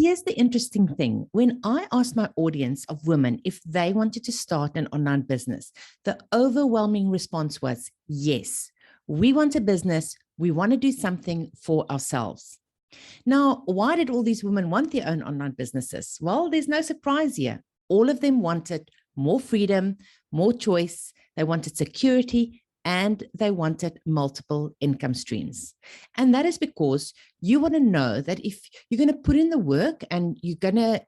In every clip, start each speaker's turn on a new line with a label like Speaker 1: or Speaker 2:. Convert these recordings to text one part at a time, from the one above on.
Speaker 1: here's the interesting thing. When I asked my audience of women if they wanted to start an online business, the overwhelming response was yes. We want a business. We want to do something for ourselves. Now, why did all these women want their own online businesses? Well, there's no surprise here. All of them wanted more freedom, more choice. They wanted security, and they wanted multiple income streams. And that is because you want to know that if you're going to put in the work and you're going to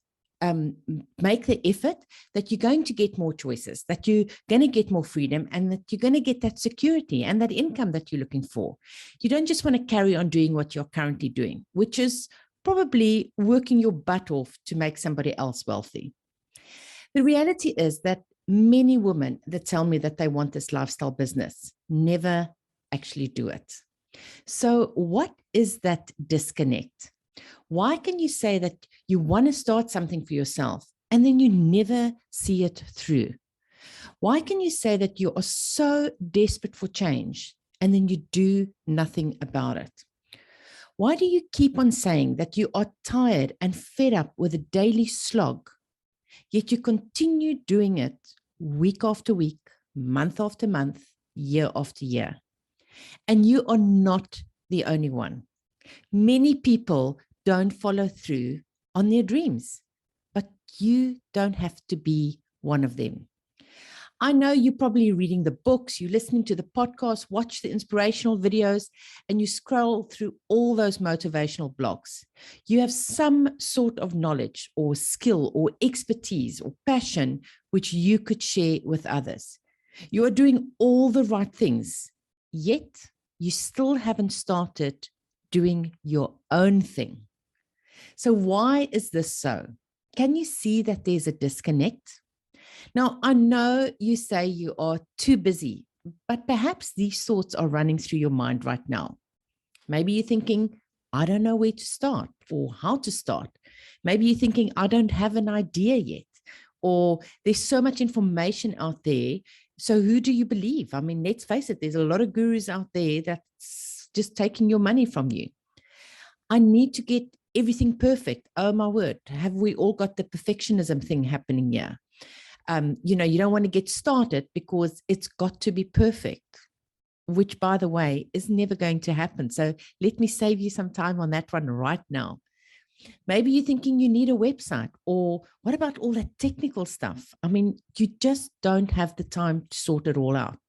Speaker 1: make the effort, that you're going to get more choices, that you're going to get more freedom, and that you're going to get that security and that income that you're looking for. You don't just want to carry on doing what you're currently doing, which is probably working your butt off to make somebody else wealthy. The reality is that many women that tell me that they want this lifestyle business never actually do it. So what is that disconnect? Why can you say that you want to start something for yourself and then you never see it through? Why can you say that you are so desperate for change and then you do nothing about it? Why do you keep on saying that you are tired and fed up with a daily slog, yet you continue doing it week after week, month after month, year after year? And you are not the only one. Many people don't follow through on their dreams, but you don't have to be one of them. I know you're probably reading the books, you're listening to the podcast, watch the inspirational videos, and you scroll through all those motivational blogs. You have some sort of knowledge or skill or expertise or passion which you could share with others. You are doing all the right things, yet you still haven't started doing your own thing. So why is this so? Can you see that there's a disconnect? Now, I know you say you are too busy, but perhaps these thoughts are running through your mind right now. Maybe you're thinking, I don't know where to start or how to start. Maybe you're thinking, I don't have an idea yet, or there's so much information out there. So who do you believe? I mean, let's face it, there's a lot of gurus out there that's just taking your money from you. I need to get everything perfect. Oh my word, have we all got the perfectionism thing happening here? You don't want to get started because it's got to be perfect, which, by the way, is never going to happen. So let me save you some time on that one right now. Maybe you're thinking you need a website, or what about all that technical stuff? I mean, you just don't have the time to sort it all out.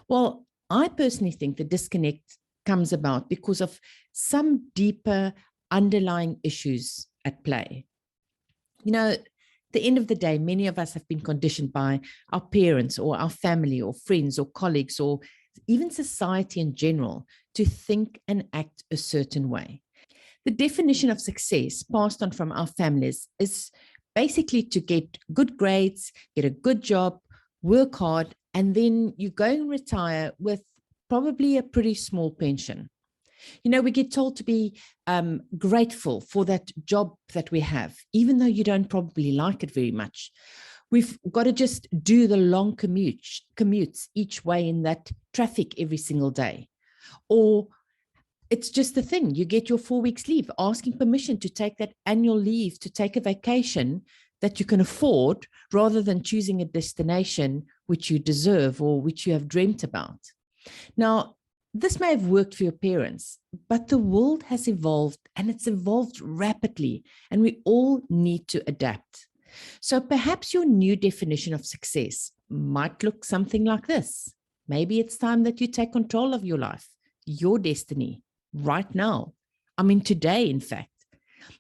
Speaker 1: Well, I personally think the disconnect comes about because of some deeper underlying issues at play. At the end of the day, many of us have been conditioned by our parents or our family or friends or colleagues or even society in general to think and act a certain way. The definition of success passed on from our families is basically to get good grades, get a good job, work hard, and then you go and retire with probably a pretty small pension. We get told to be grateful for that job that we have, even though you don't probably like it very much. We've got to just do the long commutes each way in that traffic every single day. Or it's just the thing, you get your 4 weeks leave, asking permission to take that annual leave, to take a vacation that you can afford, rather than choosing a destination which you deserve or which you have dreamt about. Now, this may have worked for your parents, but the world has evolved, and it's evolved rapidly, and we all need to adapt. So perhaps your new definition of success might look something like this. Maybe it's time that you take control of your life, your destiny, right now. I mean, today, in fact.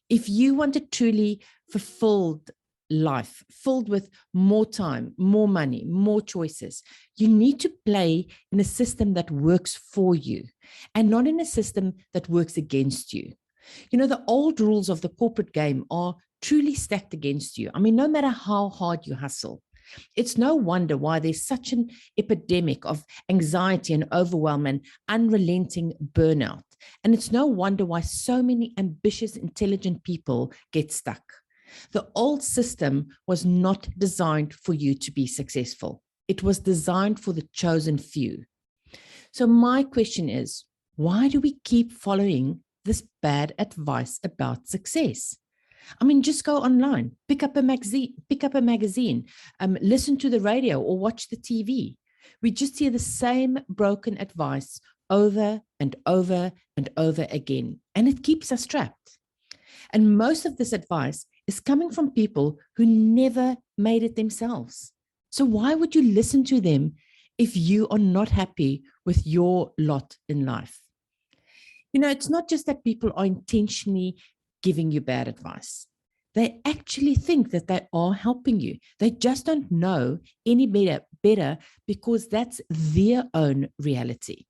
Speaker 1: If you want a truly fulfilled life, filled with more time, more money, more choices, you need to play in a system that works for you and not in a system that works against you. The old rules of the corporate game are truly stacked against you. I mean, no matter how hard you hustle, it's no wonder why there's such an epidemic of anxiety and overwhelm and unrelenting burnout. And it's no wonder why so many ambitious, intelligent people get stuck. The old system was not designed for you to be successful. It was designed for the chosen few. So my question is, why do we keep following this bad advice about success? I mean, just go online, pick up a magazine, listen to the radio or watch the TV. We just hear the same broken advice over and over and over again, and it keeps us trapped. And most of this advice is coming from people who never made it themselves. So why would you listen to them if you are not happy with your lot in life? You know, it's not just that people are intentionally giving you bad advice. They actually think that they are helping you. They just don't know any better because that's their own reality.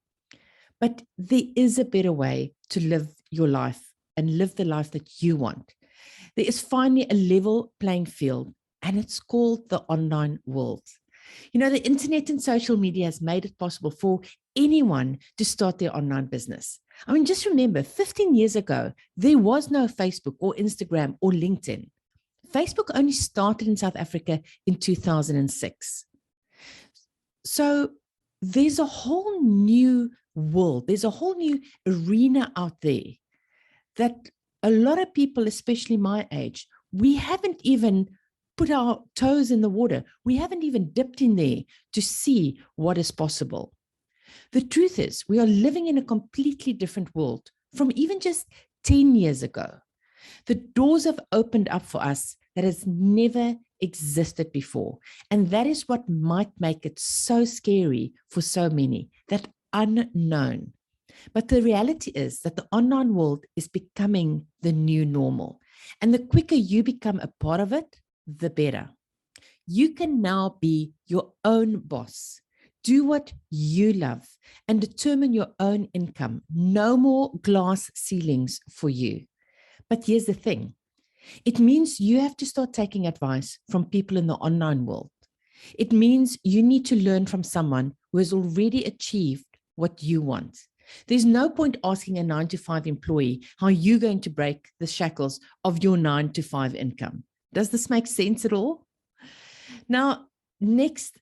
Speaker 1: But there is a better way to live your life and live the life that you want. There is finally a level playing field, and it's called the online world. You know, the internet and social media has made it possible for anyone to start their online business. I mean, just remember, 15 years ago, there was no Facebook or Instagram or LinkedIn. Facebook only started in South Africa in 2006. So there's a whole new world, there's a whole new arena out there that a lot of people, especially my age, we haven't even put our toes in the water. We haven't even dipped in there to see what is possible. The truth is, we are living in a completely different world from even just 10 years ago. The doors have opened up for us that has never existed before. And that is what might make it so scary for so many, that unknown. But the reality is that the online world is becoming the new normal. And the quicker you become a part of it, the better. You can now be your own boss. Do what you love and determine your own income. No more glass ceilings for you. But here's the thing. It means you have to start taking advice from people in the online world. It means you need to learn from someone who has already achieved what you want. There's no point asking a 9-to-5 employee how you're going to break the shackles of your 9-to-5 income. Does this make sense at all? Now, next,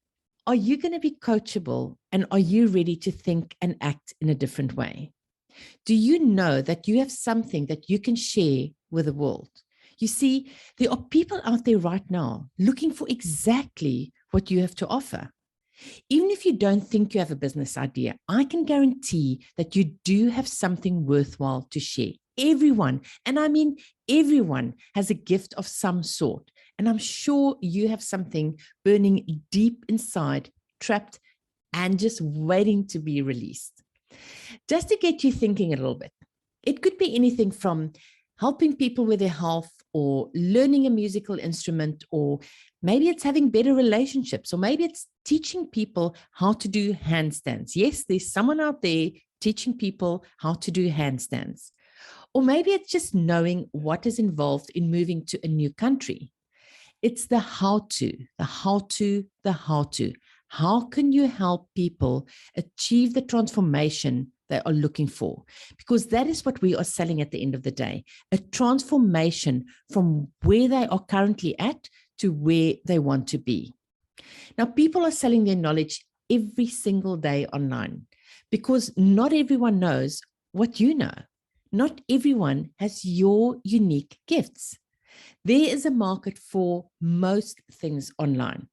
Speaker 1: are you going to be coachable, and are you ready to think and act in a different way? Do you know that you have something that you can share with the world? You see, there are people out there right now looking for exactly what you have to offer. Even if you don't think you have a business idea, I can guarantee that you do have something worthwhile to share. Everyone, and I mean everyone, has a gift of some sort. And I'm sure you have something burning deep inside, trapped, and just waiting to be released. Just to get you thinking a little bit, it could be anything from helping people with their health, or learning a musical instrument, or maybe it's having better relationships, or maybe it's teaching people how to do handstands. Yes, there's someone out there teaching people how to do handstands. Or maybe it's just knowing what is involved in moving to a new country. It's the how to, the how to, the how to. How can you help people achieve the transformation they are looking for? Because that is what we are selling at the end of the day, a transformation from where they are currently at to where they want to be. Now, people are selling their knowledge every single day online because not everyone knows what you know. Not everyone has your unique gifts. There is a market for most things online.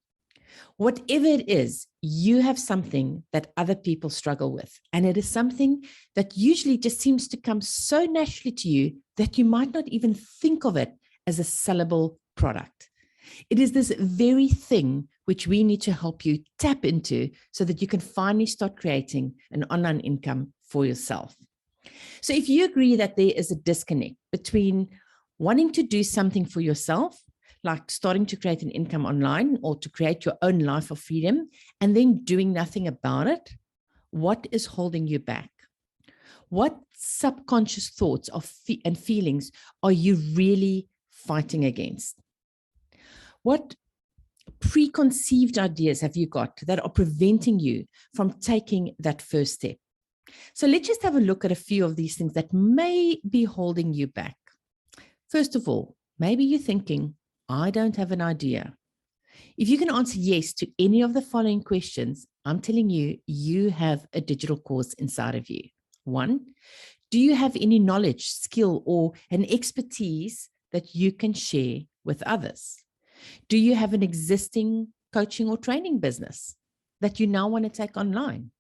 Speaker 1: Whatever it is, you have something that other people struggle with. And it is something that usually just seems to come so naturally to you that you might not even think of it as a sellable product. It is this very thing which we need to help you tap into so that you can finally start creating an online income for yourself. So if you agree that there is a disconnect between wanting to do something for yourself, like starting to create an income online or to create your own life of freedom, and then doing nothing about it, what is holding you back? What subconscious thoughts and feelings are you really fighting against? What preconceived ideas have you got that are preventing you from taking that first step? So let's just have a look at a few of these things that may be holding you back. First of all, maybe you're thinking, I don't have an idea. If you can answer yes to any of the following questions, I'm telling you, you have a digital course inside of you. 1, do you have any knowledge, skill, or an expertise that you can share with others? Do you have an existing coaching or training business that you now want to take online?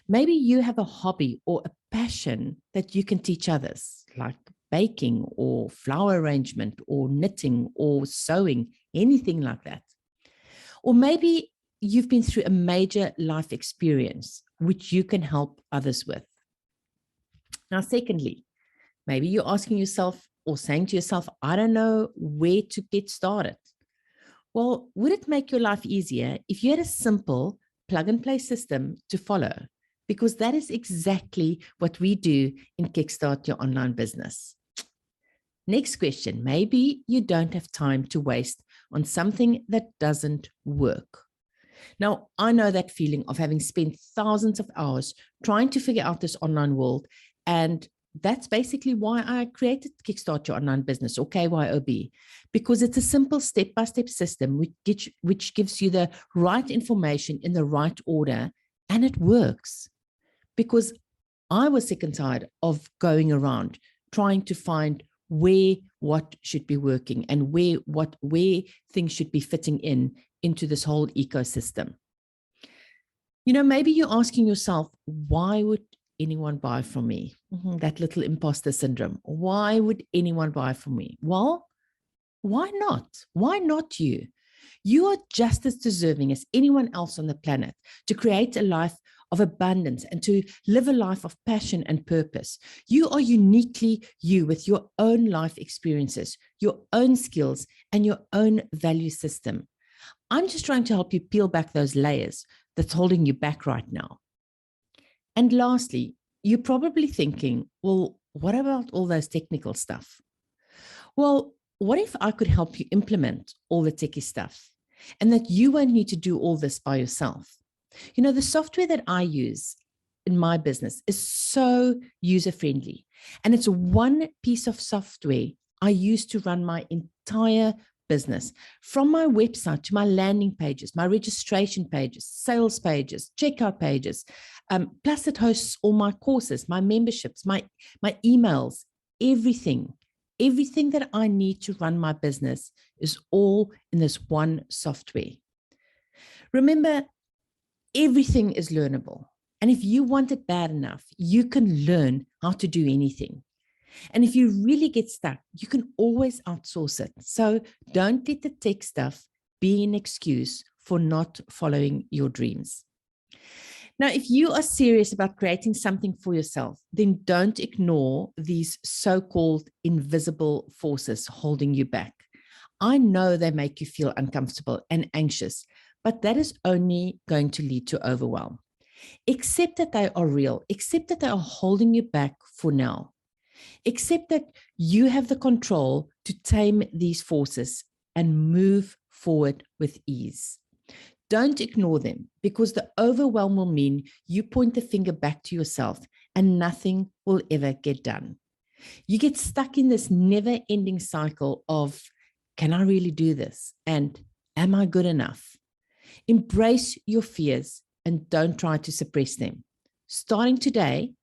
Speaker 1: Maybe you have a hobby or a passion that you can teach others, like baking or flower arrangement or knitting or sewing, anything like that. Or maybe you've been through a major life experience, which you can help others with. Now, secondly, maybe you're asking yourself or saying to yourself, I don't know where to get started. Well, would it make your life easier if you had a simple plug and play system to follow? Because that is exactly what we do in Kickstart Your Online Business. Next question, maybe you don't have time to waste on something that doesn't work. Now, I know that feeling of having spent thousands of hours trying to figure out this online world, and that's basically why I created Kickstart Your Online Business, or KYOB, because it's a simple step-by-step system which gives you the right information in the right order, and it works. Because I was sick and tired of going around trying to find where what should be working and where things should be fitting into this whole ecosystem. You know, maybe you're asking yourself, why would anyone buy from me? That little imposter syndrome. Why would anyone buy from me? Well, why not? Why not you? You are just as deserving as anyone else on the planet to create a life of abundance and to live a life of passion and purpose. You are uniquely you with your own life experiences, your own skills, and your own value system. I'm just trying to help you peel back those layers that's holding you back right now. And lastly, you're probably thinking, well, what about all those technical stuff? Well, what if I could help you implement all the techie stuff and that you won't need to do all this by yourself? You know, the software that I use in my business is so user-friendly, and it's one piece of software I use to run my entire business, from my website to my landing pages, my registration pages, sales pages, checkout pages, plus it hosts all my courses, my memberships, my emails, everything that I need to run my business is all in this one software. Remember, everything is learnable. And if you want it bad enough, you can learn how to do anything. And if you really get stuck, you can always outsource it. So don't let the tech stuff be an excuse for not following your dreams. Now, if you are serious about creating something for yourself, then don't ignore these so-called invisible forces holding you back. I know they make you feel uncomfortable and anxious, but that is only going to lead to overwhelm. Accept that they are real. Accept that they are holding you back for now. Accept that you have the control to tame these forces and move forward with ease. Don't ignore them, because the overwhelm will mean you point the finger back to yourself and nothing will ever get done. You get stuck in this never-ending cycle of, can I really do this? And am I good enough? Embrace your fears and don't try to suppress them. Starting today,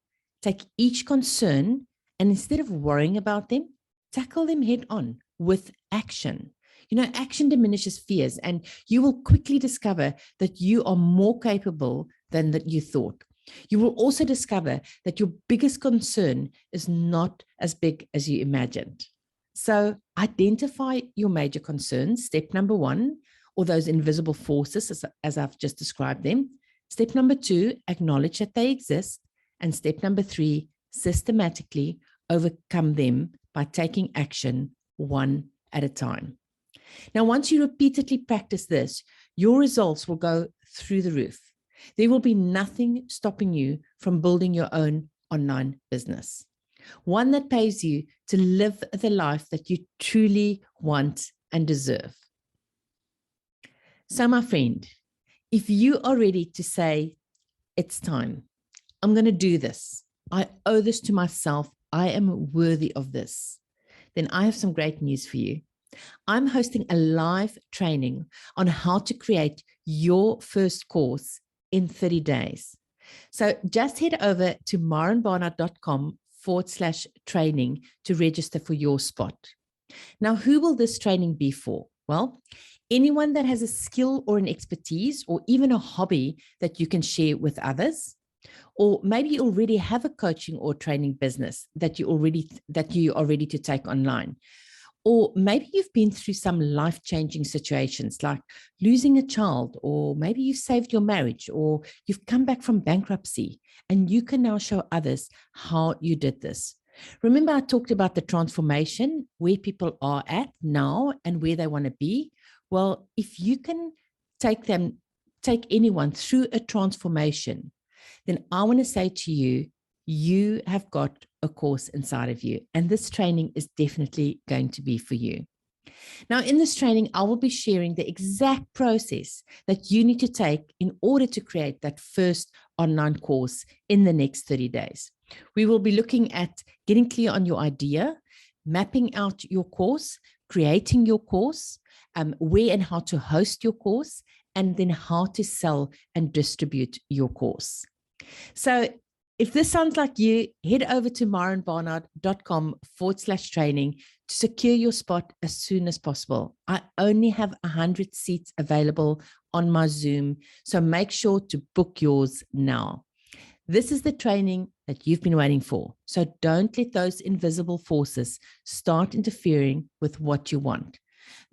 Speaker 1: take each concern and instead of worrying about them, tackle them head on with action. You know, action diminishes fears, and you will quickly discover that you are more capable than that you thought. You will also discover that your biggest concern is not as big as you imagined. So identify your major concerns, step number 1, or those invisible forces as I've just described them. Step number 2, acknowledge that they exist. And step number 3, systematically overcome them by taking action one at a time. Now, once you repeatedly practice this, your results will go through the roof. There will be nothing stopping you from building your own online business, one that pays you to live the life that you truly want and deserve. So, my friend, if you are ready to say, it's time, I'm going to do this, I owe this to myself, I am worthy of this, then I have some great news for you. I'm hosting a live training on how to create your first course in 30 days. So just head over to marenbarnard.com/training to register for your spot. Now, who will this training be for? Well, anyone that has a skill or an expertise or even a hobby that you can share with others. Or maybe you already have a coaching or training business that you are ready to take online. Or maybe you've been through some life-changing situations like losing a child, or maybe you've saved your marriage, or you've come back from bankruptcy, and you can now show others how you did this. Remember, I talked about the transformation, where people are at now and where they want to be. Well, if you can take anyone through a transformation, then I want to say to you, you have got a course inside of you, and this training is definitely going to be for you. Now, in this training, I will be sharing the exact process that you need to take in order to create that first online course in the next 30 days. We will be looking at getting clear on your idea, mapping out your course, creating your course, where and how to host your course, and then how to sell and distribute your course. So if this sounds like you, head over to myronbarnard.com/training to secure your spot as soon as possible. I only have 100 seats available on my Zoom, so make sure to book yours now. This is the training that you've been waiting for. So don't let those invisible forces start interfering with what you want.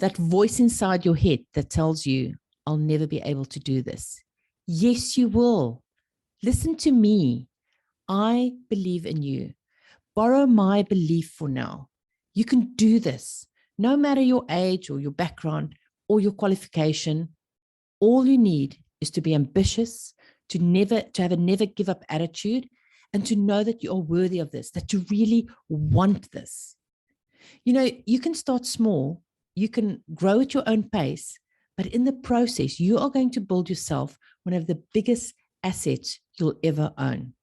Speaker 1: That voice inside your head that tells you, I'll never be able to do this. Yes, you will. Listen to me. I believe in you. Borrow my belief for now. You can do this, no matter your age or your background or your qualification. All you need is to be ambitious, to have a never give up attitude, and to know that you are worthy of this, that you really want this. You know, you can start small, you can grow at your own pace, but in the process, you are going to build yourself one of the biggest assets you'll ever own.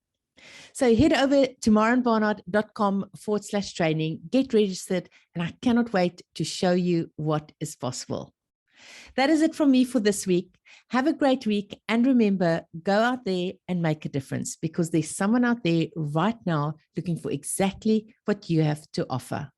Speaker 1: So head over to myronbarnard.com/training, get registered, and I cannot wait to show you what is possible. That is it from me for this week. Have a great week. And remember, go out there and make a difference, because there's someone out there right now looking for exactly what you have to offer.